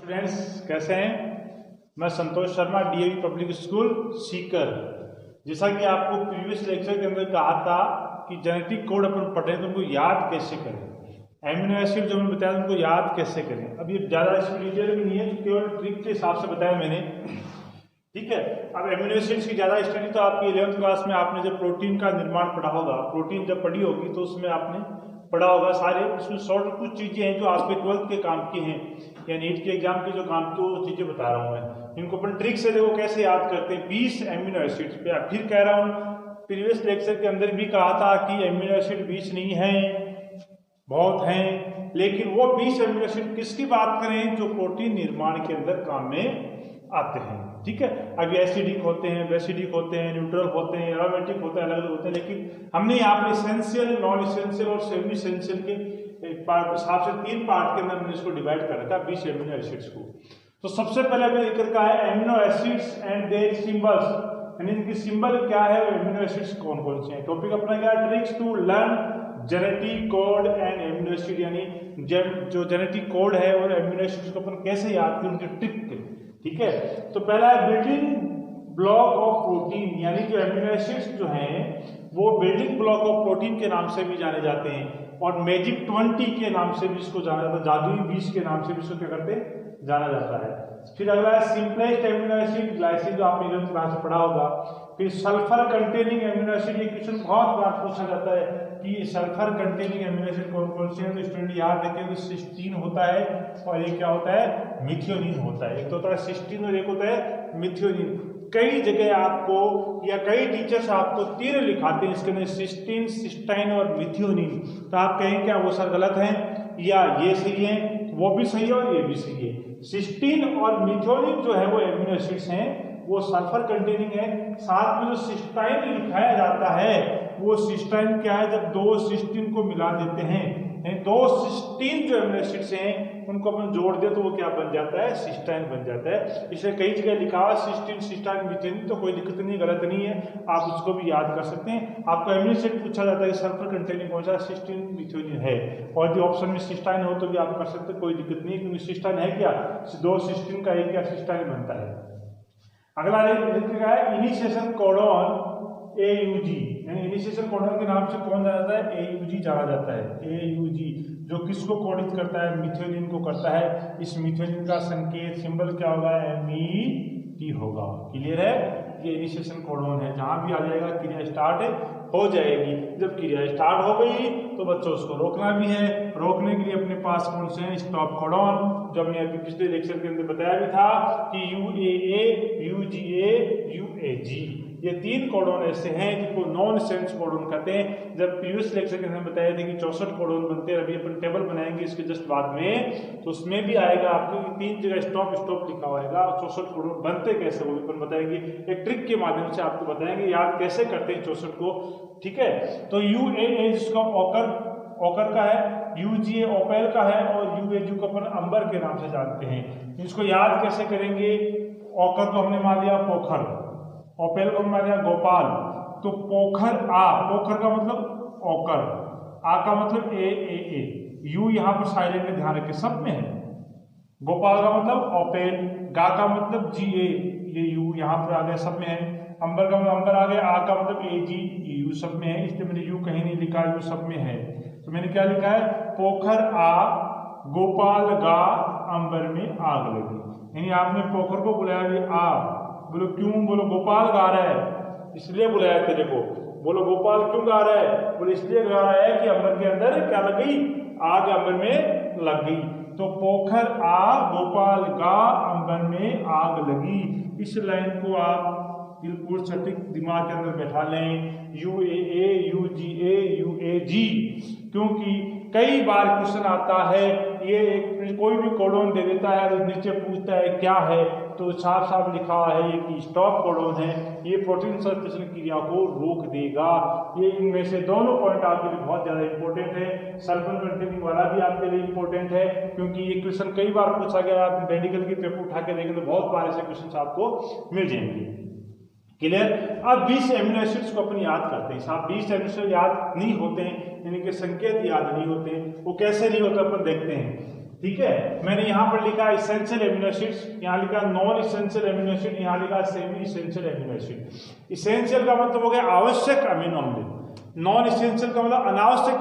Students कैसे हैं। मैं Santosh Sharma, DAV public school Sikar. जैसा कि आपको प्रीवियस लेक्चर के अंदर कहा था कि जेनेटिक कोड अपन पढ़ रहे हैं तो उनको याद कैसे करें, एमिनो एसिड जो मैंने बताया उनको याद कैसे करें। अब ये ज़्यादा इसमें डिटेल में नहीं है, तो केवल ट्रिक के हिसाब से बताया मैंने, ठीक है। अब एमिनो एसिड्स की ज़्यादा स्टडी तो आपकी 11th क्लास में आपने जब प्रोटीन का निर्माण पढ़ा होगा, प्रोटीन जब पढ़ी होगी तो उसमें आपने पढ़ा होगा सारे। उसमें शॉर्ट कुछ चीज़ें हैं जो आपके 12th के काम की हैं या नीट के एग्जाम के जो काम की वो चीज़ें बता रहा हूँ मैं। इनको अपन ट्रिक से देखो कैसे याद करते हैं। 20 एमिनो एसिड्स पे फिर कह रहा हूँ, प्रीवियस लेक्चर के अंदर भी कहा था कि एमिनो एसिड 20 नहीं है, बहुत हैं, लेकिन वो 20 एमिनो एसिड किसकी बात करें जो प्रोटीन निर्माण के अंदर काम में आते हैं, ठीक है। अब एसिडिक होते हैं, बेसिडिक होते हैं, न्यूट्रल होते हैं, एरोमेटिक होते हैं, अलग अलग होते हैं, लेकिन हमने यहाँ पर इसेंशियल, नॉन इसेंशियल और सेमी इसेंशियल के हिसाब से 3 पार्ट के अंदर हमने इसको डिवाइड कर रखा 20 एमिनो एसिड्स को। तो सबसे पहले हमने लेकर का है amino acids and their symbols, यानी इनकी सिंबल क्या है और एमिनो एसिड्स कौन कौन से हैं। टॉपिक अपना क्या है, tricks to learn genetic code and amino acid, यानी जो जेनेटिक कोड है और एमिनो एसिड्स को अपन कैसे याद करें, उनके ट्रिक, ठीक है। तो पहला है बिल्डिंग ब्लॉक ऑफ प्रोटीन, यानी जो एमिनो एसिड्स जो हैं वो बिल्डिंग ब्लॉक ऑफ प्रोटीन के नाम से भी जाने जाते हैं और मैजिक 20 के नाम से भी इसको जाना जाता है, जादुई 20 के नाम से भी इसको क्या करते हैं, जाना जाता है। फिर अगला है सिंपलेस्ट एमिनो एसिड ग्लाइसिन, जो आपने 11th क्लास में पढ़ा होगा। फिर सल्फर कंटेनिंग एमिनो एसिड, ये क्वेश्चन बहुत बार पूछा जाता है कि सल्फर कंटेनिंग एमिनो एसिड कौन कौन से हैं। तो स्टूडेंट याद रखें तो सिस्टीन होता है और ये क्या होता है, मिथियोनिन होता है। एक तो होता है सिस्टीन और एक होता है मिथियोनिन। कई जगह आपको या कई टीचर्स आपको तीर लिखाते हैं इसके अंदर, सिस्टीन, सिस्टाइन और मिथियोनिन। तो आप कहें क्या वो सर गलत है या ये सही है, वो भी सही है और ये भी सही है। सिस्टीन और मिथियोनिन जो है वो एमिनो एसिड्स हैं, वो सल्फर कंटेनिंग है। साथ में जो सिस्टाइन लिखाया जाता है वो सिस्टाइन क्या है, जब 2 सिस्टीन को मिला देते हैं, 2 सिस्टीन जो एमिनो एसिड्स हैं उनको अपन जोड़ दे तो वो क्या बन जाता है, सिस्टाइन बन जाता है। इसे कई जगह लिखा हुआ सिस्टीन, सिस्टाइन, मिथियोनिन, तो कोई दिक्कत नहीं, गलत नहीं है, आप उसको भी याद कर सकते हैं। आपको एमिनो एसिड पूछा जाता है कि सल्फर कंटेनिंग कौन सा, सिस्टीन, मिथियोनिन है, और जो ऑप्शन में सिस्टाइन हो तो भी आप कर सकते हैं, कोई दिक्कत नहीं, क्योंकि सिस्टाइन है क्या, 2 सिस्टीन का एक क्या सिस्टाइन बनता है। अगला है इनिशिएशन कोडॉन AUG, यानी इनिशिएशन कोडॉन के नाम से कौन जाना जाता है, AUG जाना जाता है। AUG जो किसको कोडित करता है, मिथियोनिन को करता है। इस मिथियोनिन का संकेत सिंबल क्या होगा, MET होगा। क्लियर है, ये इनिशिएशन कोडॉन है, जहां भी आ जाएगा क्रिया स्टार्ट हो जाएगी। जब क्रिया स्टार्ट हो गई तो बच्चों उसको रोकना भी है। रोकने के लिए अपने पास कौन से हैं, स्टॉप कोडॉन, जो हमने अभी पिछले लेक्चर के अंदर बताया भी था कि UAA, UGA, UAG, ये 3 कोडॉन ऐसे हैं जिनको नॉन सेंस कोडॉन कहते हैं। जब प्रीवियस लेक्चर के अंदर बताया था कि 64 कोडॉन बनते हैं, अभी अपन टेबल बनाएंगे इसके जस्ट बाद में, तो उसमें भी आएगा आपको 3 जगह स्टॉप स्टॉप लिखा होगा। 64 कोडॉन बनते कैसे वो भी अपन बताएंगे, एक ट्रिक के माध्यम से आपको बताएंगे याद कैसे करते हैं 64 को, ठीक है। तो UAA जिसका ऑकर का है, UGA ओपेल का है और UAG को अपन अंबर के नाम से जानते हैं। इसको याद कैसे करेंगे, ऑकर को हमने मान लिया पोखर, ओपेल को मान लिया गोपाल, तो पोखर आ, पोखर का मतलब ऑकर, आ का मतलब AAA, यू यहाँ पर साइलेंट में ध्यान रखें, सब में है। गोपाल का मतलब ओपेल, गा का मतलब GA, ये यू यहाँ पर आ गया, सब में है। अंबर का मतलब अंबर आ गया, आ का मतलब AG, यू सब में है, इसलिए मैंने यू कहीं नहीं लिखा, यू सब में है। तो मैंने क्या लिखा है, पोखर आ, गोपाल गा, अंबर में आग लगी। यानी आपने पोखर को बुलाया आ, बोलो क्यों, बोलो गोपाल गा रहा है इसलिए बुलाया तेरे को। बोलो गोपाल क्यों गा रहा है, बोले इसलिए गा रहा है कि अंबर के अंदर क्या लग गई, आग अंबर में लग गई। तो पोखर आ, गोपाल गा, अंबर में आग लगी। इस लाइन को आप बिल्कुल सटीक दिमाग के अंदर बैठा लें, UAA, UGA, UAG, क्योंकि कई बार क्वेश्चन आता है, ये कोई भी कोडॉन दे देता है और नीचे पूछता है क्या है, तो साफ साफ लिखा है ये कि स्टॉप कोडॉन है, ये प्रोटीन संश्लेषण क्रिया को रोक देगा। ये इनमें से दोनों पॉइंट आपके लिए बहुत ज़्यादा इंपॉर्टेंट है। सल्फर कंटेनिंग वाला भी आपके लिए इंपॉर्टेंट है, क्योंकि ये क्वेश्चन कई बार पूछा गया, आप मेडिकल के पेपर उठा के देखें तो बहुत बार ऐसे क्वेश्चन आपको मिल जाएंगे। क्लियर। अब 20 एमिनो एसिड्स को अपन याद करते हैं। साहब 20 एमिनो एसिड याद नहीं होते हैं, यानी कि संकेत याद नहीं होते हैं। वो कैसे नहीं होता अपन देखते हैं। ठीक है। मैंने यहाँ पर लिखा इसेंशियल एमिनो एसिड्स, यहाँ लिखा नॉन इसेंशियल एमिनो एसिड, यहाँ लिखा semi essential amino acid. Essential का मतलब हो गया आवश्यक अमीनो अम्ल, नॉन इसेंशियल का मतलब अनावश्यक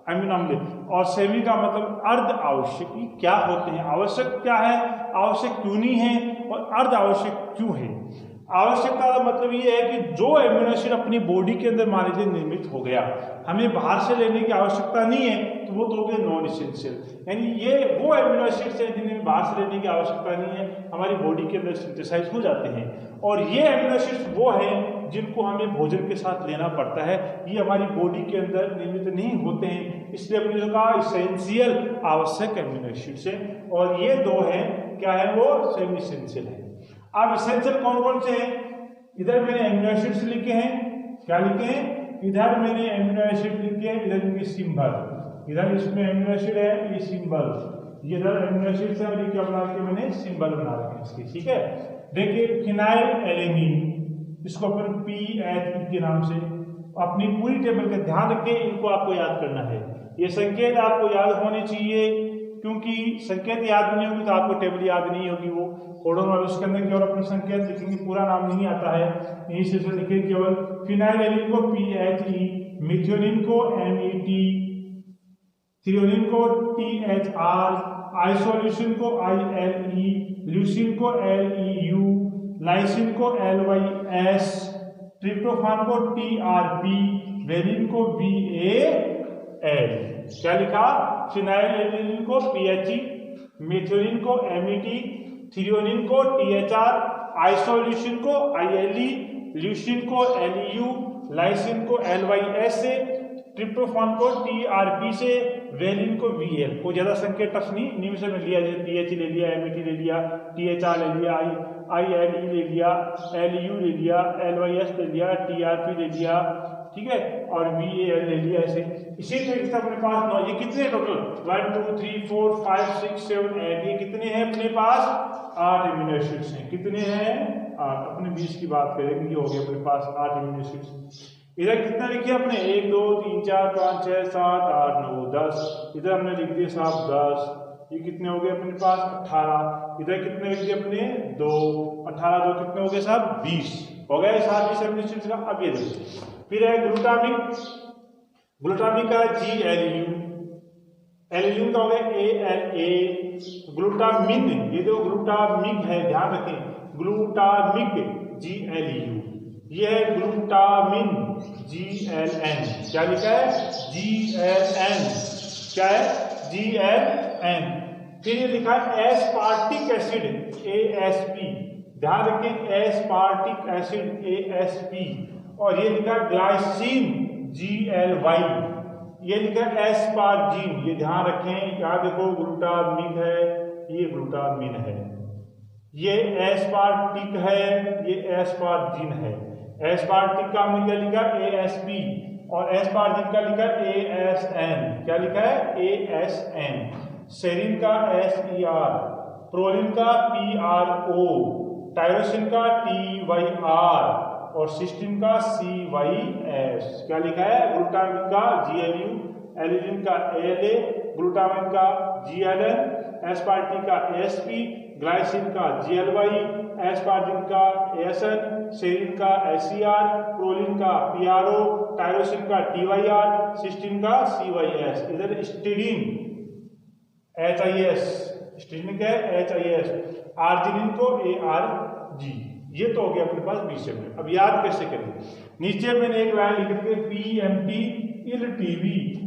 अमीनो अम्ल, और सेमी का मतलब अर्ध आवश्यक। क्या होते हैं? आवश्यक क्या है, आवश्यक क्यों नहीं है, और अर्ध आवश्यक क्यों है। आवश्यकता का मतलब ये है कि जो एमिनो एसिड अपनी बॉडी के अंदर मान लीजिए निर्मित हो गया, हमें बाहर से लेने की आवश्यकता नहीं है, तो वो तो हो गया नॉन इसेंशियल। यानी ये वो एमिनो एसिड्स हैं जिन्हें बाहर से लेने की आवश्यकता नहीं है, हमारी बॉडी के अंदर सिंथेसाइज हो जाते हैं। और ये एमिनो एसिड्स वो हैं जिनको हमें भोजन के साथ लेना पड़ता है, ये हमारी बॉडी के अंदर निर्मित नहीं होते हैं, इसलिए अपने जो कहा इसेंशियल आवश्यक एमिनो एसिड्स हैं। और ये दो हैं, क्या है वो, सेमी इसेंशियल है। अब इसेंशियल कौन कौन से हैं? इधर मैंने एमिनो एसिड्स लिखे हैं, क्या लिखे हैं, इधर मैंने एमिनो एसिड लिखे हैं, इधर इनके सिंबल, इधर इसमें एमिनो एसिड है, ये सिंबल, ये इधर एमिनो एसिड से और क्या बना के मैंने सिंबल बना रखे हैं इसके, ठीक है। देखिए फिनाइल एलेनिन, इसको अपन PHE के नाम से अपनी पूरी टेबल का ध्यान रखें, इनको आपको याद करना है। ये संकेत आपको याद होने चाहिए, क्योंकि संकेत याद नहीं होगी तो आपको टेबल याद नहीं होगी। वो कोडोन वाले उसके अंदर केवल अपने संकेत लिखेंगे, पूरा नाम नहीं आता है, यही से लिखे केवल फिनाइल एलिन को PHE, मिथ्योनिन को MET, थ्रियोनिन को THR, आइसोल्यूसिन को ILE, ल्यूसिन को LEU, लाइसिन को LYS, ट्रिप्टोफान को TRP, वेलिन को VAL। क्या लिखा? फिनाइल एलिन को PHE, मिथ्योनिन को MET, थ्रियोनिन को THR, आइसोल्यूसिन को ILE, ल्यूसिन को LEU, लाइसिन को LYS से, ट्रिप्टोफान को TRP से, वेलिन को VL। कोई ज्यादा संकेत टफ नहीं, निम्न में लिया जैसे PHE ले लिया, MET ले लिया, THR ले लिया, ILE ले लिया, LEU ले लिया, LYS ले लिया, TRP ले लिया, ठीक है, और VAL ले लिया। ऐसे इसी तरीके से अपने पास 9, ये कितने टोटल 1 2 3 4 5 6 7 8, ये कितने हैं अपने पास? 8 एमिनो एसिड्स हैं। कितने हैं? 8। अपने 20 की बात करेंगे, ये हो गया अपने पास 8 एमिनो एसिड्स। इधर कितना लिखिए अपने? 1 2 3 4 5 6 7 8 9 10, इधर हमने लिख दिए साहब 10। ये कितने हो गए अपने पास? 18। इधर कितने लिख दिए अपने? 2। 18 2 कितने हो गए साहब? 20 हो गए 7 एमिनो एसिड्स का। अब ये देखिए, फिर है ग्लूटामिक, ग्लूटामिक का GLU, एल्यूमिन का हो गया ALA, ग्लूटामिन, ये जो ग्लूटामिक है ध्यान रखें, ग्लूटामिक GLU, ये है ग्लूटामिन GLN। क्या लिखा है? GLN, क्या है? GLN। फिर ये लिखा है एस्पार्टिक एसिड ASP, ध्यान रखें एस्पार्टिक एसिड ASP। और ये लिखा ग्लाइसिन GLY, ये लिखा एस्पार्जिन, ये ध्यान रखें, क्या देखो ग्लूटामिन है, ये ग्लूटामिन है, ये एस्पार्टिक है, ये एस्पार्जिन है। एस्पार्टिक का हमने क्या लिखा? ASP, और एस्पार्जिन का लिखा ASN। क्या लिखा है? ASN। सेरिन का SER, प्रोलिन का PRO, टायरोसिन का TYR, और सिस्टीन का CYS। क्या लिखा है? ग्लूटामिन का GLU, एलिजिन का ALA, ग्लूटामिन का GLN, एस्पार्टिक का ASP, ग्लाइसिन का GLY, एस्पार्जिन का ASN, सेरिन का SER, प्रोलिन का PRO, टायरोसिन का TYR, सिस्टीन का CYS। इधर स्टीडीन HIS, स्टीडीन क्या है? HIS, आर्जिनिन को ARG। ये तो हो गया अपने पास 20 में। अब याद कैसे करें? नीचे मैंने एक लाइन लिख दी PMT इल TV,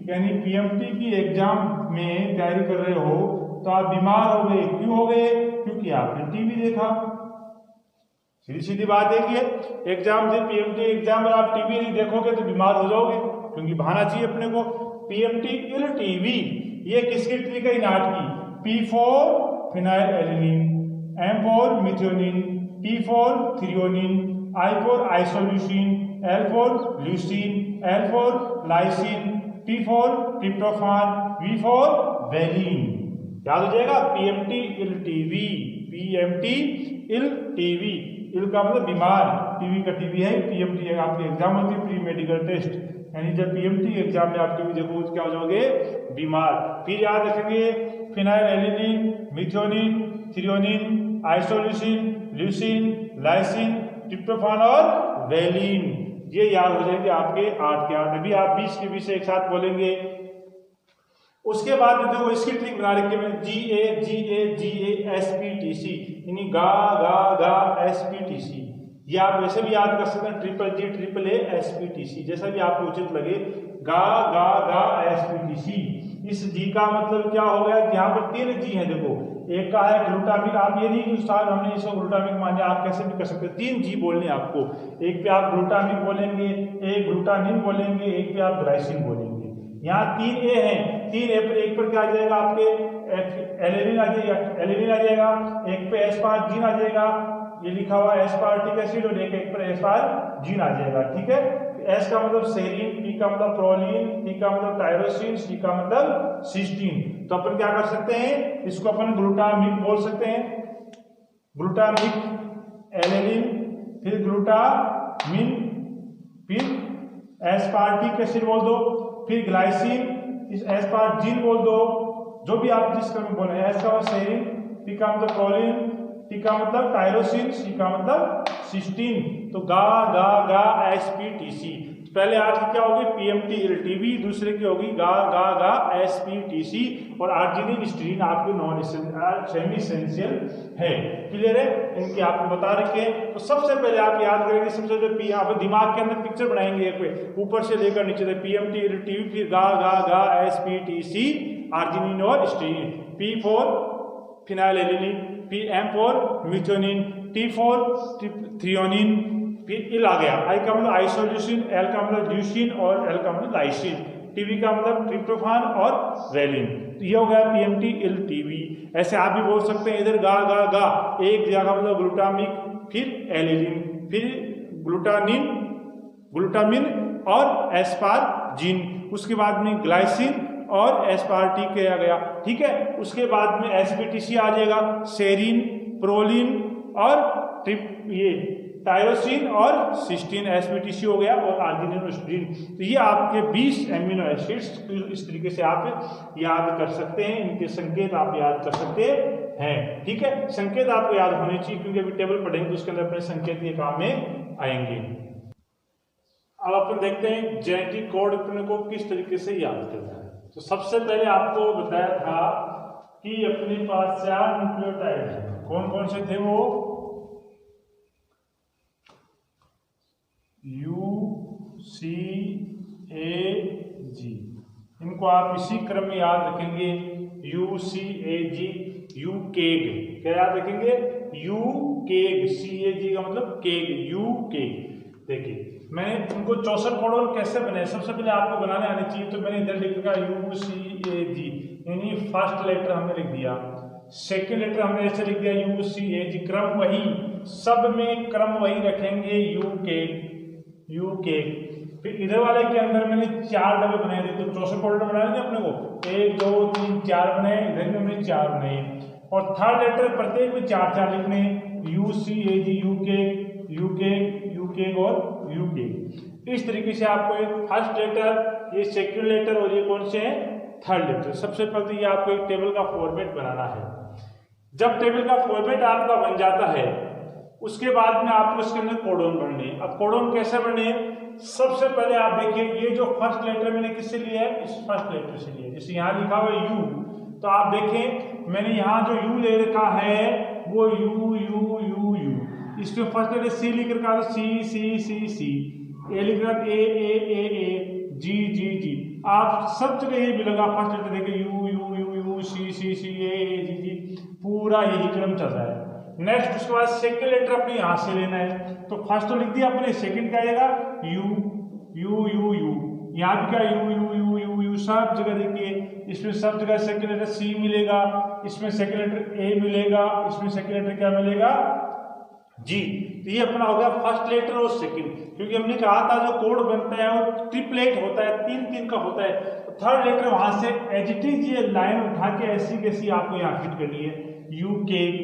यानी PMT की एग्जाम में तैयारी कर रहे हो तो आप बीमार हो गए। क्यों हो गए? क्योंकि आपने टीवी देखा। सीधी सीधी बात है कि एग्जाम से PMT एग्जाम में आप टीवी नहीं देखोगे तो बीमार हो जाओगे, क्योंकि बहाना चाहिए अपने को। PMT इल TV, ये किसकी ट्री का नाट की? P for phenyl alanine, M for methionine, T for threonine, I for isoleucine, L for leucine, L for lysine, T for tryptophan, V for valine. याद हो जाएगा? PMT इल TV, PMT इल TV, इल का मतलब बीमार, टीवी का TV है, PMT आपकी exam होती है प्री मेडिकल टेस्ट, यानी जब पीएमटी एग्जाम में आप टीवी देखोगे तो क्या हो जाओगे, बीमार। फिर याद रखेंगे phenylalanine, methionine, threonine, isoleucine, leucine, lysine, tryptophan और वेलिन। ये याद हो जाएंगे आपके 8 के 8। अभी आप 20 के 20 एक साथ बोलेंगे। उसके बाद देखो इसकी ट्रिक बना रखी है मैंने, GAGAGASPTC, यानी गा गा गा SPTC। ये आप वैसे भी याद कर सकते हैं, GGAAASPTC, जैसा भी आपको उचित लगे। गा गा गा SPTC। इस जी का मतलब क्या हो गया, यहाँ पर 3 जी है देखो। एक का है ग्लूटामिक, आप ये नहीं कि उस्ताद हमने इसको ग्लूटामिक मान लिया, आप कैसे भी कर सकते हैं। 3 जी बोलने आपको, एक पे आप ग्लूटामिक बोलेंगे, एक ग्लूटानिन बोलेंगे, एक पे आप ग्लाइसिन बोलेंगे। यहाँ 3 ए हैं, 3 ए पर एक पर क्या आ जाएगा आपके एलेनिन आ जाएगा, एक पे एस्पार्जिन आ जाएगा, ये लिखा हुआ एस्पार्टिक एसिड, और एक पर एस्पार्जिन आ जाएगा। ठीक है, एस का मतलब सेरीन, पी का मतलब प्रोलिन, टी का मतलब टायरोसिन, सी का मतलब सिस्टीन। तो अपन क्या कर सकते हैं, इसको अपन ग्लूटामिक बोल सकते हैं, ग्लूटामिक, एलेनिन, फिर ग्लूटामिन, फिर एस्पार्टिक एसिड बोल दो, फिर ग्लाइसिन, इस एस्पार्जिन बोल दो, जो भी आप जिस क्रम में बोले। एस का मतलब सेरीन, पी का मतलब प्रोलिन, टी का मतलब टायरोसिन, सी का मतलब सिस्टीन। तो गा गा गा SPTC। पहले आपकी क्या होगी, PMT LTV, दूसरे की होगी गा गा गा SPTC, और आर्जिनिन स्टीरिन आपके नॉन सेमी एसेंशियल है। क्लियर है, इनकी आपको बता रखे। तो सबसे पहले आप याद करेंगे, सबसे पहले यहाँ पर दिमाग के अंदर पिक्चर बनाएंगे, एक पे ऊपर से लेकर नीचे तक, PMT LTV, फिर गा गा गा SPTC, आर्जिनिन और स्टीरिन। P for phenylalanine, M for methionine, T for threonine, फिर इल आ गया, आई का मतलब आइसोल्यूसिन, एल का मतलब ल्यूसिन, और एल का मतलब लाइसिन, टीवी का मतलब ट्रिप्टोफान और वेलिन। तो ये हो गया PMT LTV। ऐसे आप भी बोल सकते हैं इधर गा गा गा, एक जगह मतलब ग्लूटामिक, फिर एलिनिन, फिर ग्लूटामिन और एस्पार्जिन, उसके बाद में ग्लाइसिन और एस्पार्टिक किया गया। ठीक है, उसके बाद में SPTC आ जाएगा, सेरीन, प्रोलिन और ये टायरोसिन और सिस्टीन, SPTC हो गया, और आर्जिनिन और स्टीरिन। तो ये आपके 20 एमिनो एसिड्स, इस तरीके से आप याद कर सकते हैं, इनके संकेत आप याद कर सकते हैं। ठीक है, संकेत आपको याद होने चाहिए, क्योंकि अभी टेबल पढ़ेंगे तो उसके अंदर अपने संकेत ये काम में आएंगे। अब अपन देखते हैं जेनेटिक कोड अपने को किस तरीके से याद करना है। तो सबसे पहले आपको बताया था कि अपने पास 4 न्यूक्लियोटाइड है। कौन कौन से थे वो, UCAG, इनको आप इसी क्रम में याद रखेंगे, UCAG, UCAG, क्या याद रखेंगे, UCAG, CAG का मतलब केग, UCAG। देखिए मैंने इनको 64 कोडोन कैसे बने, सबसे पहले आपको बनाने आने चाहिए। तो मैंने इधर लिख दिया UCAG, यानी फर्स्ट लेटर हमने लिख दिया, सेकेंड लेटर हमने ऐसे लिख दिया UCAG, क्रम वही, सब में क्रम वही रखेंगे, UCAG। फिर इधर वाले के अंदर मैंने 4 डब्बे बनाए थे, तो 64 कोडोन बनाए थे अपने को, 1 2 3 4 बनाए, इधर में हमने 4 बनाए, और थर्ड लेटर प्रत्येक में 4 लिखने, UCAG, UCAG और UCAG। इस तरीके से आपको एक फर्स्ट लेटर, ये सेकंड लेटर, और ये कौन से हैं, थर्ड लेटर। सबसे पहले ये आपको एक टेबल का फॉर्मेट बनाना है। जब टेबल का फॉर्मेट आपका बन जाता है, उसके बाद में आपको इसके अंदर कोडोन बनने। अब कोडोन कैसे बने, सबसे पहले आप देखिए, ये जो फर्स्ट लेटर मैंने किससे लिया है, इस फर्स्ट लेटर से लिया है। जैसे यहाँ लिखा हुआ है U, तो आप देखें मैंने यहाँ जो U ले रखा है वो U, इसमें फर्स्ट लेटर C लिख रखा है, C, A लिख रखा है, A, G। आप सब जगह ये मिलेगा, फर्स्ट लेटर देखिए U, C, A, G, पूरा यही क्रम चल रहा है। नेक्स्ट उसके बाद सेकंड लेटर अपने यहाँ से लेना है, तो फर्स्ट तो लिख दिया अपने, सेकंड क्या आएगा U, यहाँ भी क्या U, सब जगह देखिए, इसमें सब जगह सेकंड लेटर C मिलेगा, इसमें सेकंड लेटर A मिलेगा, इसमें सेकंड लेटर क्या मिलेगा, G। तो ये अपना हो गया फर्स्ट लेटर और सेकंड, क्योंकि हमने कहा था जो कोड बनता है वो ट्रिपलेट होता है, 3 का होता है। तो थर्ड लेटर वहां से एजिटिव ये लाइन उठा के ऐसी कैसी आपको यहाँ फिट करनी है, UCAG,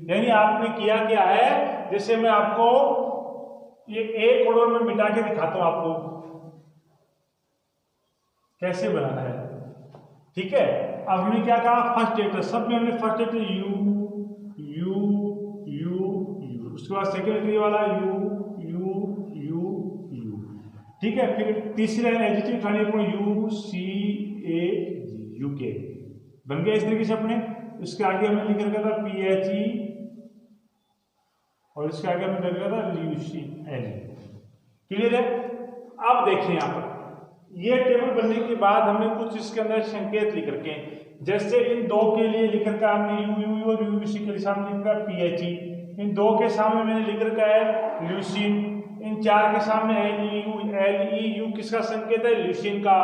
यानी आपने किया क्या है, जैसे मैं आपको ये ए कोडोन में मिटा के दिखाता हूं आपको कैसे बनाना है, ठीक है। अब हमने क्या कहा, फर्स्ट लेटर, सब में हमने first letter U U U U, उसके बाद सेकेंड लेटर ये वाला यू यू यू यू, ठीक है। फिर तीसरी लाइन एडजेक्टिव खाने को you see A ji, you के बन गया इस तरीके से अपने। इसके आगे हमने लिख रखा था पी एच ई और इसके आगे हमने लिख रखा था ल्यूसी एल। क्लियर है। अब देखिए यहाँ पर ये टेबल बनने के बाद हमने कुछ इसके अंदर संकेत लिख रखे हैं। जैसे इन दो के लिए लिख रखा हमने यू यू और यूसी के सामने लिख रखा पी एच ई, इन दो के सामने मैंने लिख रखा है ल्यूसिन, इन चार के सामने एल ई यू किसका संकेत है, ल्यूसिन का।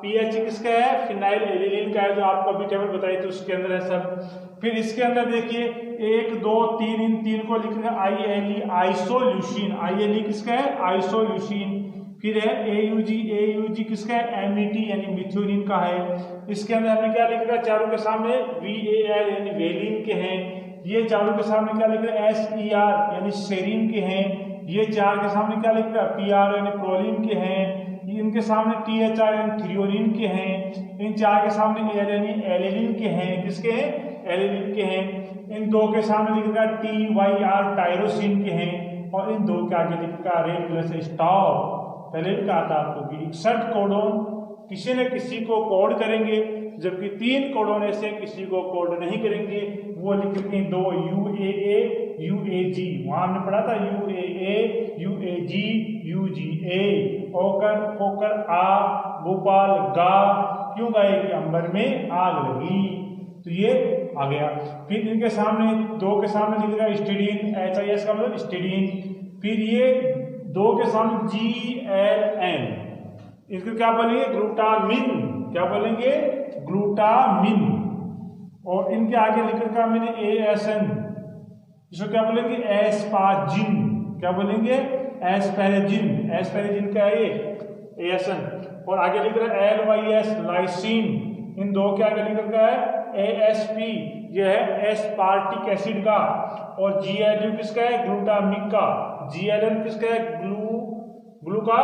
पीएच किसका है, फिनाइल एलिलीन का है, जो आपको अभी टेबल बताई थी उसके अंदर है सब। फिर इसके अंदर देखिए 1 2 3, इन तीन को लिख रहे हैं I L E isoleucine, I L E किसका है, आइसोल्यूसिन। फिर है ए यू जी किसका है, एमईटी यानी मिथ्योनिन का है। इसके अंदर हमने क्या लिख रहा है, चारों के सामने VAL यानी वेलिन के हैं। ये चारों के सामने क्या लिख रहा है, SER यानी सेरिन के हैं। ये चार के सामने क्या लिख रहा है, PR यानी प्रोलिन के हैं। इनके सामने THR यानी थ्रियोनिन के हैं। इन चार के सामने एल यानी एलिलिन के हैं, किसके हैं, एलिलिन के हैं। इन दो के सामने लिख रहा है TYR टायरोसिन के हैं। और इन दो के आगे लिख रहा है रेड कलर से स्टॉप। पहले भी कहा था आपको कि 61 कोडोन किसी न किसी को कोड करेंगे, जबकि 3 कोडोन ऐसे किसी को कोड नहीं करेंगे। वो लिख रखे हैं 2 UAA UAG, वहां हमने पढ़ा था UAA UAG UGA। ओकर ओकर आ, भोपाल गा, क्यों गाए कि अंबर में आग लगी, तो ये आ गया। फिर इनके सामने दो के सामने लिख रहा है स्टीडीन, HIS का मतलब स्टीडीन। फिर ये दो के सामने GLN, इसको क्या बोलेंगे, ग्लूटामिन, क्या बोलेंगे, ग्लूटामिन। और इनके आगे लिख रखा मैंने ASN, इसको क्या बोलेंगे, एस्पाजिन, क्या बोलेंगे, एस्पैरेजिन, एस्पैरेजिन का है ये ASN। और आगे लिख रहा है LYS लाइसिन, इन दो के आगे लिख रखा है ASP, यह है एस्पार्टिक एसिड का। और GLU किसका है, ग्लूटामिक का। GLN किसका है, ग्लू का,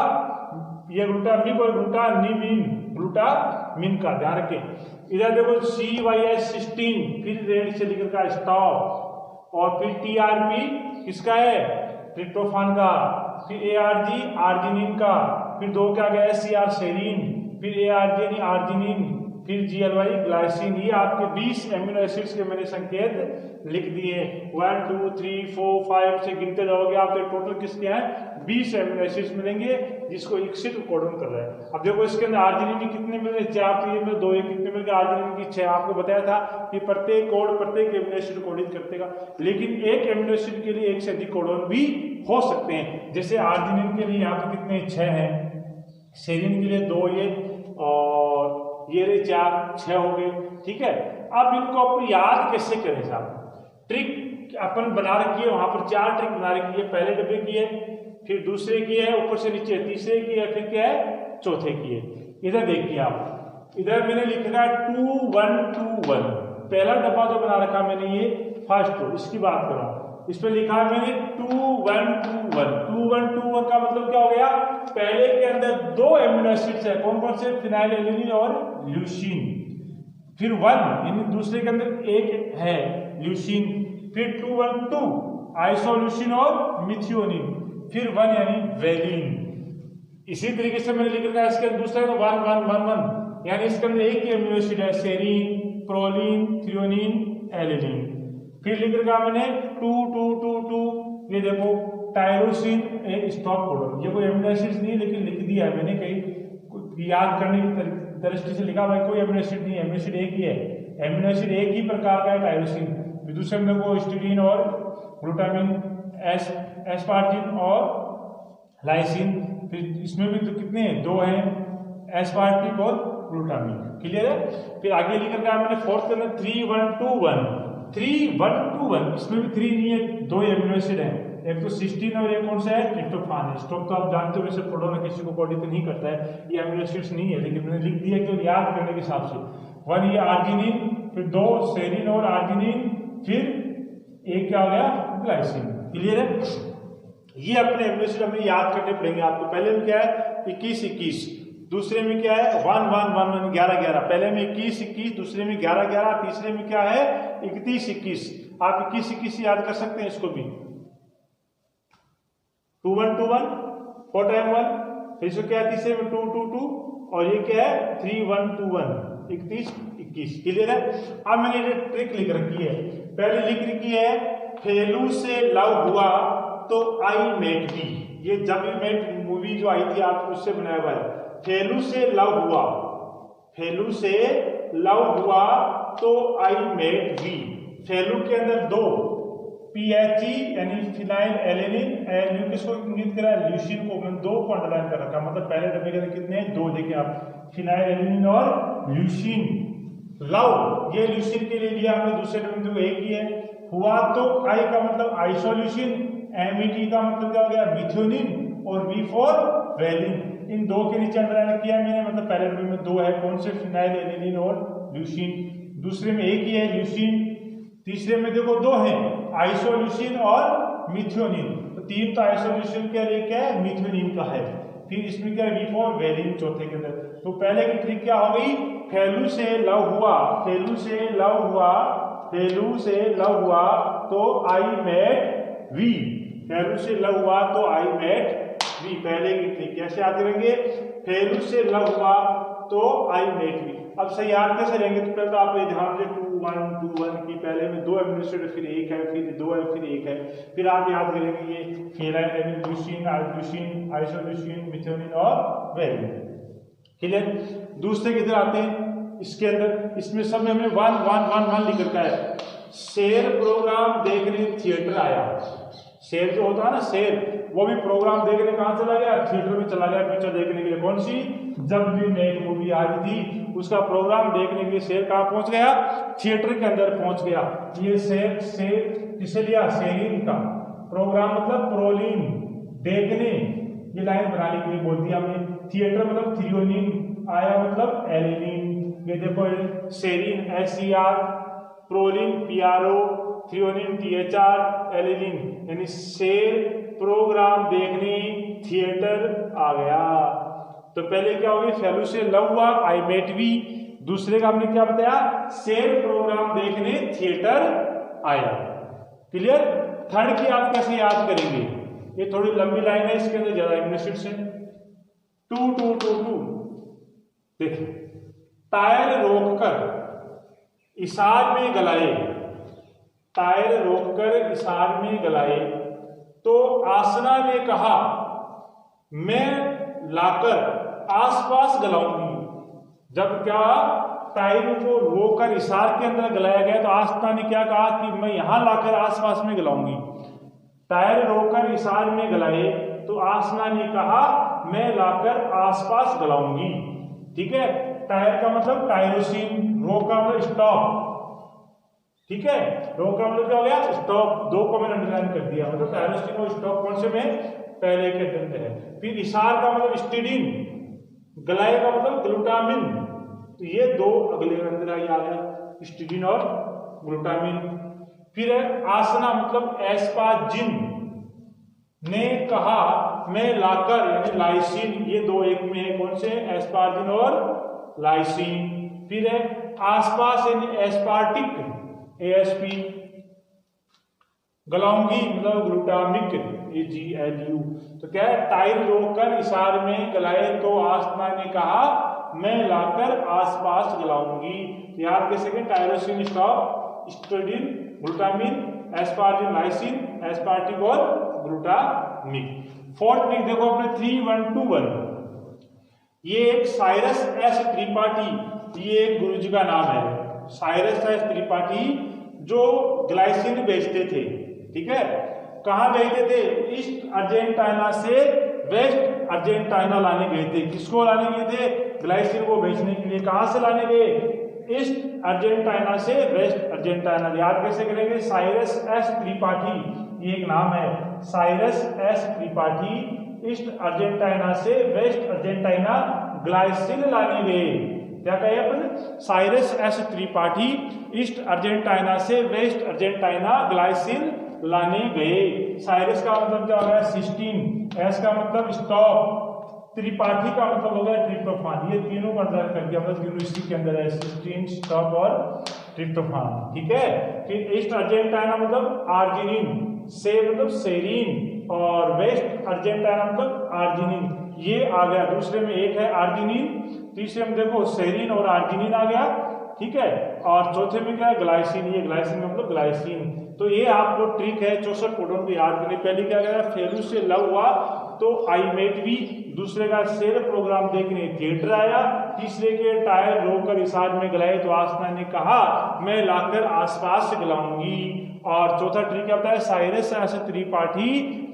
ये ग्लूटामिक और ग्लूटानिमिन, ग्लूटामिन का, ध्यान रखें। इधर देखो CYS सिस्टीन, फिर रेड से लिख रखा है स्टॉप। और फिर TRP किसका है, ट्रिप्टोफान का। फिर ARG आर्जिनिन का। फिर दो के आगे SCR सेरीन, फिर ARG यानी आर्जिनिन, फिर GLY ग्लाइसिन। ये आपके 20 एमिनो एसिड्स के मैंने संकेत लिख दिए। 1 2 3 4 5 से गिनते जाओगे आप तो टोटल किसके हैं, 20 एमिनो एसिड्स मिलेंगे, जिसको इक्सिट कोडोन कर रहा है। अब देखो इसके अंदर आर्जिनिन की कितने मिल रहे, 4, तो ये में 2, ये कितने मिल गए, आर्जिनिन की 6। आपको बताया था कि प्रत्येक कोड प्रत्येक एमिनो एसिड कोडित करतेगा, लेकिन एक एमिनो एसिड के लिए एक से अधिक कोडोन भी हो सकते हैं। जैसे आर्जिनिन के लिए यहाँ पे कितने 6 हैं, सेरिन के लिए 2, ये और ये रहे 4, 6 हो गए, ठीक है। अब इनको अपन याद कैसे करें साहब, ट्रिक अपन बना रखी है, वहां पर 4 ट्रिक बना रखी है। पहले डब्बे की है, फिर दूसरे की है, ऊपर से नीचे तीसरे की है, फिर क्या है, चौथे की है। इधर देखिए आप, इधर मैंने लिख रखा है 2 1 2 1। पहला डब्बा जो बना रखा मैंने ये फर्स्ट रो, इसकी बात कर रहा हूं। इस पे लिखा है मैंने 2 1 2 1। 2 1 2 1 का मतलब क्या हो गया, पहले के अंदर 2 एमिनो एसिड्स है, कौन कौन से, फिनाइल एलिलीन और ल्यूसीन। फिर 1 यानी दूसरे के अंदर एक है ल्यूसीन। फिर 2 1 2 आइसोल्यूसिन और मिथियोनिन। फिर 1 यानी वेलिन। इसी तरीके से मैंने लिख रखा है इसके दूसरा 1 1 1 1, यानी इसके अंदर एक ही एमिनो एसिड है, सेरीन, प्रोलिन, थ्रियोनिन, एलिलीन। फिर लिख रखा मैंने 2 2 2 2, ये देखो टायरोसिन, एक स्टॉप कोडोन। ये कोई एमिनो एसिड नहीं, लेकिन लिख दिया है मैंने, कहीं याद करने की दृष्टि से लिखा भाई कोई एमिनो एसिड नहीं है, एमिनो एसिड एक ही है, एमिनो एसिड एक ही प्रकार का है, टायरोसिन। दूसरे में देखो स्टीडीन और ग्लूटामिन, एस्पार्जिन और लाइसिन। फिर इसमें भी तो कितने हैं, 2 हैं, एस्पार्टिक और ग्लूटामिन। क्लियर है। फिर आगे लिख रखा है मैंने फोर्थ के अंदर 3 1 2 1। 3 1 2 1, इसमें भी 3 नहीं है, 2 एमिनो एसिड है, एक तो सिस्टीन और एक कौन सा है, ट्रिप्टोफान है। स्टॉप तो आप जानते हो वैसे प्रोटोन में किसी को कोडित नहीं करता है, ये एमिनो एसिड्स नहीं है, लेकिन मैंने लिख दिया कि याद करने के हिसाब से। 1 ये आर्जिनिन, फिर 2 सेरिन और आर्जिनिन, फिर एक क्या हो गया, ग्लाइसिन। क्लियर है। ये अपने एमिनो एसिड हमें याद करने पड़ेंगे आपको। पहले में क्या है 21 21, दूसरे में क्या है 1 1 1 1 11 11, पहले में 21 21, दूसरे में 11 11, तीसरे में क्या है 31 21। आप 21 21 याद कर सकते हैं इसको भी। 2 1 2 1 4 टाइम 1, फिर इसको क्या है तीसरे में 2 2 2, और ये क्या है 3 1 2 1 31 21। क्लियर है। अब मैंने ये ट्रिक लिख रखी है, पहले लिख रखी है फेलू से लव हुआ तो आई मेट बी। ये जब मेट मूवी जो आई थी आपको उससे बनाया हुआ है। फेलू से लव हुआ, फेलू से लव हुआ तो आई मेट बी। फेलू के अंदर दो PHE यानी फिनाइल एलेनिन, एल किसको इंगित करा है ल्यूसीन को, मैंने 2 को अंडरलाइन कर रखा, मतलब पहले डब्बे के अंदर कितने हैं 2, देखिए आप फिनाइल एलेनिन और ल्यूसीन। लव ये ल्यूसीन के लिए लिया हमने, दूसरे डब्बे में एक ही है। हुआ तो आई का मतलब आइसोल्यूसिन, MET का मतलब क्या हो गया मिथ्योनिन, और V फॉर वेलिन। इन 2 के नीचे अंडरलाइन किया मैंने, मतलब पहले डब्बे में 2 है, कौन से फिनाइल एलेनिन और ल्यूसीन, दूसरे में एक ही है ल्यूसीन, तीसरे में देखो 2 हैं आइसोल्यूसिन और मिथ्योनिन। तो 3 तो आइसोल्यूसिन के लिए क्या है मिथ्योनिन का है, फिर इसमें क्या है V फॉर वेलिन चौथे के अंदर। तो पहले की ट्रिक क्या हो गई, फेलू से लव हुआ, फेलू से लव हुआ, फेलू से लव हुआ तो आई मेट वी, फेलू से लव हुआ तो आई मेट वी। पहले की ट्रिक कैसे याद करेंगे, फेलू से लव हुआ तो आई मेट वी। अब सही याद कैसे रहेंगे, तो पहले तो आप ध्यान से 2 1 2 1 की पहले में 2 एमिनो एसिड, फिर 1 है, फिर 2 है, फिर 1 है, फिर आप याद करेंगे ये phenyl alanine, leucine, isoleucine, isoleucine, methionine और वेलिन। क्लियर। दूसरे किधर आते हैं, इसके अंदर इसमें सब में हमने 1 1 1 1 लिख रखा है। शेर प्रोग्राम देखने थिएटर आया, शेर जो होता है ना शेर, वो भी प्रोग्राम देखने कहाँ चला गया, थिएटर में चला गया पिक्चर देखने के लिए। कौन सी, जब भी नई मूवी आ रही थी उसका प्रोग्राम देखने के लिए शेर कहाँ पहुंच गया, थिएटर के अंदर पहुंच गया। ये शेर किसे लिया, शेरिन का प्रोग्राम मतलब प्रोलिन देखने, ये लाइन बनाने के लिए बोल दिया हमने। थिएटर मतलब थ्रियोनिन, आया मतलब एलेनिन, ये देखो serine SER, proline PRO, threonine THR, alanine, यानी शेर प्रोग्राम देखने थिएटर आ गया। तो पहले क्या होगी, फेलू से लव हुआ आई मेट वी, दूसरे का हमने क्या बताया, शेर प्रोग्राम देखने थिएटर आया। क्लियर। थर्ड की आप कैसे याद करेंगे, ये थोड़ी लंबी लाइन है, इसके अंदर ज्यादा एमिनो एसिड्स हैं। 2 2 2 2 देखिए, टायर रोककर इशार में गलाए, टायर रोककर इशार में गलाए तो आसना ने कहा मैं लाकर आसपास गलाऊंगी। जब क्या टायर को रोककर इशार के अंदर गलाया गया तो आसना ने क्या कहा कि मैं यहां लाकर आसपास में गलाऊंगी। टायर रोककर इशार में गलाए तो आसना ने कहा मैं लाकर आसपास गलाऊंगी। ठीक है। टायर का मतलब टायरोसिन, रो का मतलब स्टॉप। ठीक है, रो का मतलब क्या हो गया स्टॉप, 2 को मैंने अंडरलाइन कर दिया, मतलब टायरोसिन और स्टॉप कौन से में पहले के अंदर है। फिर इशार का मतलब स्टिडीन, गलाए का मतलब ग्लूटामिन, तो ये 2 अगले अंदर आ गया स्टिडीन और ग्लूटामिन। फिर है आसना मतलब एस्पाजिन, ने कहा मैं लाकर यानी लाइसिन, ये 2 एक में है, कौन से एस्पार्जिन और लाइसिन। फिर है आसपास यानी एस्पार्टिक ASP, गलाऊंगी मतलब ग्लूटामिक AGLU। तो क्या है, टायर रोककर इशार में गलाए तो आसना ने कहा मैं लाकर आसपास गलाऊंगी। याद कैसे करें, tyrosine stop, histidine, glutamine, asparagine, lysine, aspartic और ग्लूटामिक। फोर्थ लिख देखो अपने 3 1 2 1। ये एक साइरस S त्रिपाठी, ये एक गुरुजी का नाम है, साइरस S त्रिपाठी, जो ग्लाइसिन बेचते थे। ठीक है, कहाँ बेचते थे, ईस्ट अर्जेंटीना से वेस्ट अर्जेंटीना लाने गए थे। किसको लाने गए थे, ग्लाइसिन को बेचने के लिए। कहाँ से लाने गए, ईस्ट अर्जेंटीना से वेस्ट अर्जेंटीना। याद कैसे करेंगे, साइरस S त्रिपाठी, ये एक नाम है, Cyrus S Tripathi east Argentina से वेस्ट अर्जेंटीना ग्लाइसिन लाने गए। क्या कहे अपन, Cyrus S Tripathi east Argentina से वेस्ट अर्जेंटीना ग्लाइसिन लाने गए। साइरस का मतलब क्या हो गया? सिस्टीन। एस का मतलब स्टॉप। त्रिपाठी का मतलब हो गया ट्रिप्टोफान। ये तीनों का अंदर करके मतलब यूनिवर्सिटी के अंदर है, सिस्टीन, स्टॉप और ट्रिप्टोफान। ठीक है। फिर ईस्ट अर्जेंटाइना मतलब आर्जिनिन, से मतलब सेरीन, और वेस्ट अर्जेंटाइना मतलब आर्जिनिन। ये आ गया। दूसरे में एक है आर्जिनिन, तीसरे में देखो सेरीन और आर्जिनिन आ गया। ठीक है। और चौथे में क्या है? ग्लाइसिन। ये ग्लाइसिन मतलब ग्लाइसिन। तो ये आपको ट्रिक है 64 कोडोन को याद करने। पहले क्या गया? फेलू से लव हुआ तो आई मेट भी। दूसरे का शेर प्रोग्राम देखने थिएटर आया। तीसरे के टायर रोकर इसार में गलाए तो आसना ने कहा मैं लाकर आसपास से गलाऊंगी। और चौथा ट्रिक क्या होता है? साइरस से त्रिपाठी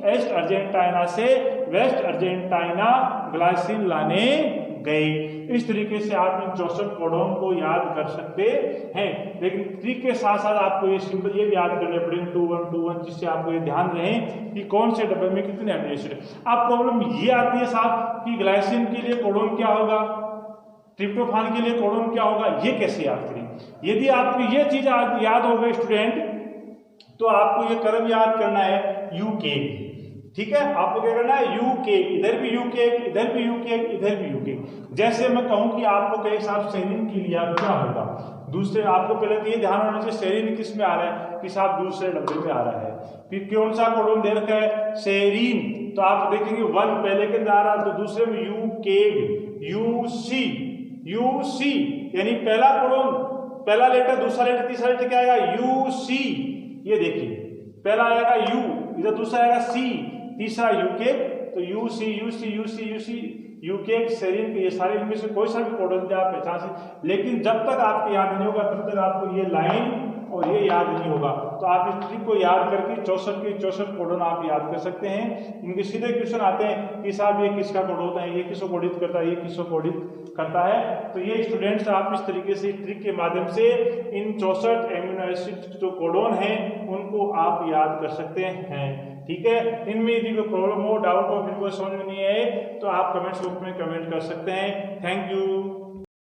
ईस्ट अर्जेंटाइना से वेस्ट अर्जेंटाइना ग्लाइसिन लाने गए। इस तरीके से आप इन 64 कोडोन को याद कर सकते हैं। लेकिन ट्रिक के साथ साथ आपको ये सिंपल ये भी याद करने पड़ेंगे 2-1-2-1, जिससे आपको ये ध्यान रहे कि कौन से डब्बे में कितने अमीनो एसिड। अब प्रॉब्लम ये आती है साहब कि ग्लाइसिन के लिए कोडोन क्या होगा, ट्रिप्टोफान के लिए कोडोन क्या होगा, ये कैसे याद करें? यदि आपको ये चीज याद हो गई स्टूडेंट, तो आपको ये क्रम याद करना है यूके। ठीक है। आपको क्या करना है? यूके। इधर भी यूके, इधर भी यूके, इधर भी यूके। जैसे मैं कहूं कि आपको कहे साहब सेरीन के लिए क्या होगा, दूसरे आपको पहले तो ये ध्यान होना चाहिए सेरीन किस में आ रहा है कि साहब दूसरे डब्बे में आ रहा है। फिर कौन सा कोडोन दे रखा है? सेरीन। तो आप देखेंगे 1 पहले के अंदर आ रहा है, तो दूसरे में यूके, यूसी, यूसी यानी पहला कोडोन, पहला लेटर, दूसरा लेटर, तीसरा लेटर क्या आएगा? यूसी। ये देखिए पहला आएगा यू, इधर दूसरा आएगा सी, तीसरा यूके। तो UC UC UC UC UK serine, ये सारे इनमें से कोई सा भी कोडोन थे आप पहचान सकते। लेकिन जब तक आपको याद नहीं होगा तब तक आपको ये लाइन और ये याद नहीं होगा। तो आप इस ट्रिक को याद करके 64 के 64 कोडोन आप याद कर सकते हैं। इनके सीधे क्वेश्चन आते हैं कि साहब ये किसका कोड होता है, ये किसको कोडित करता है, ये किसको कोडित करता है। तो ये स्टूडेंट्स आप इस तरीके से ट्रिक के माध्यम से इन 64 एमिनो एसिड जो कोडोन हैं उनको आप याद कर सकते हैं। ठीक है। इनमें यदि कोई प्रॉब्लम हो, डाउट हो, फिर कोई समझ में नहीं आए तो आप कमेंट्स बॉक्स में कमेंट कर सकते हैं। Thank you.